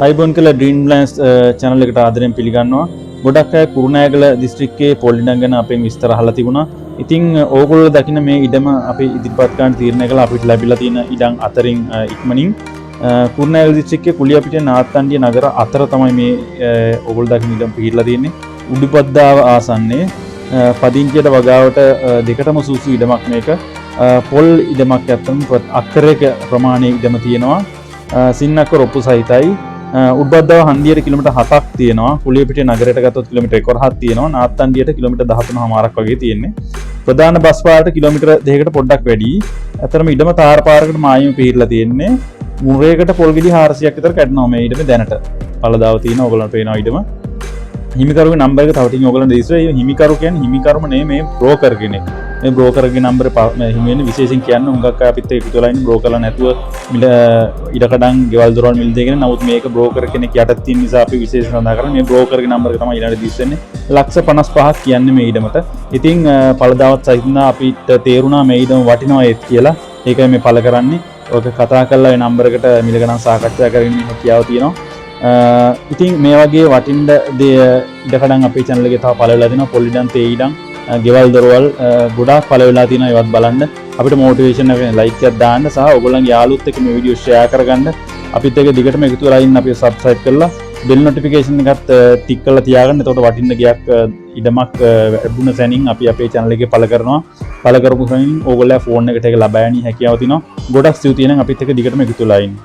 අයිබෝන් කළ ඩ්‍රීම්ලෑන්ඩ්ස් channel එකට ආදරෙන් පිළිගන්නවා. ගොඩක් අය කුරුණෑගල දිස්ත්‍රික්කයේ පොල් ඉඩම් ගැන අපෙන් විස්තර අහලා තිබුණා. ඉතින් ඕගොල්ලෝ දකින්න මේ ඉඩම අපි ඉදිරිපත් කරන්න තීරණය කළා අපිට ලැබිලා තියෙන ඉඩම් අතරින් ඉක්මනින් කුරුණෑගල දිස්ත්‍රික්කයේ කුලියපිටිය නාත්තන්ඩිය නගර අතර තමයි මේ ඕගොල්ලෝ දකින්න ඉඩම් පිහිටලා තියෙන්නේ. උඩුපද්දාව ආසන්නයේ පදිංචියට වගාවට දෙකටම සුසු ඉඩමක් මේක. පොල් ඉඩමක් ඇත්තම අක්කරයක ප්‍රමාණයේ ඉඩම තියෙනවා. සින්නක්ක රොප්පු සහිතයි. උඩ්බද්දාව හන්දියට කිලෝමීටර් 7ක් තියෙනවා. කුලියපිටිය නගරයට ගත්තොත් කිලෝමීටර් 11ක් තියෙනවා. නාත්තන්ඩියට කිලෝමීටර් 13.5ක් වගේ තියෙන්නේ. ප්‍රධාන බස් පාරට කිලෝමීටර් 2කට පොඩ්ඩක් වැඩි. අතරම ඉඩම තාර පාරකට මායිම පිහිරලා තියෙන්නේ. මුරේකට පොල් ගෙඩි 400ක් විතර කැඩනවා මේ ඉඩම දැනට. පළදාව තියෙන ඕගොල්ලන්ට පේනවා ඉඩම. හිමිකරුගේ නම්බර් එක තව ටිකක් ඕගොල්ලන් දෙයිසෝ. මේ හිමිකරු කියන්නේ හිමිකරුම නෙමෙයි මේ බ්‍රෝකර් කෙනෙක්. මේ බ්‍රෝකර්ගේ නම්බර හිමි වෙන්නේ විශේෂයෙන් කියන්න හුඟක් අය අපිත් එක්ක එකතු වෙලා ඉන්නේ බ්‍රෝකර්ලා නැතුව ඉඩකඩම් ගෙවල් දොරවල් මිල් දෙගෙන. නමුත් මේක බ්‍රෝකර් කෙනෙක් යටත් තියෙන නිසා අපි විශේෂ සඳහන් කරන්නේ මේ බ්‍රෝකර්ගේ නම්බර එක තමයි ඊළඟට දිස් වෙන්නේ. 155ක් කියන්නේ මේ ඉඩමට. ඉතින් පළදාවත් සහිතන අපිට තේරුණා මේ ඉඩම වටිනවා ඒත් කියලා. ඒකයි මේ පළ කරන්නේ. ඔක කතා කරලා ඒ නම්බර එකට මිල ගණන් සාකච්ඡා කරගෙන ඉන්න කියාව තියෙනවා. ඉතින් මේ වගේ වටින්න ඉඩකඩම් අපේ channel එකේ තව පළ වෙලා දෙනවා. පොල් ඉඩම් තේ ඉඩම් ගෙවල් දොරවල් ගොඩාක් පළ වෙලා තියෙනවා. ඒවත් බලන්න අපිට මොටිවේෂන් එක ලයික් එකක් දාන්න සහ ඔයගොල්ලන්ගේ යාළුවොත් එක්ක මේ වීඩියෝ ෂෙයා කරගන්න. අපිත් එක්ක දිගටම එකතු වෙලා ඉන්න අපිව subscribe කරලා bell notification එකත් ටික් කරලා තියාගන්න. එතකොට වටින්න ගියක් ඉඩමක් ලැබුණ සැනින් අපි අපේ channel එකේ පළ කරනවා. පළ කරපු සැනින් ඕගොල්ලෝ ෆෝන් එකට ඒක ලබා ගැනීම හැකියාව තියෙනවා. ගොඩක් ස්තුතියි නම් අපිත් එක්ක දිගටම එකතු වෙලා ඉන්න.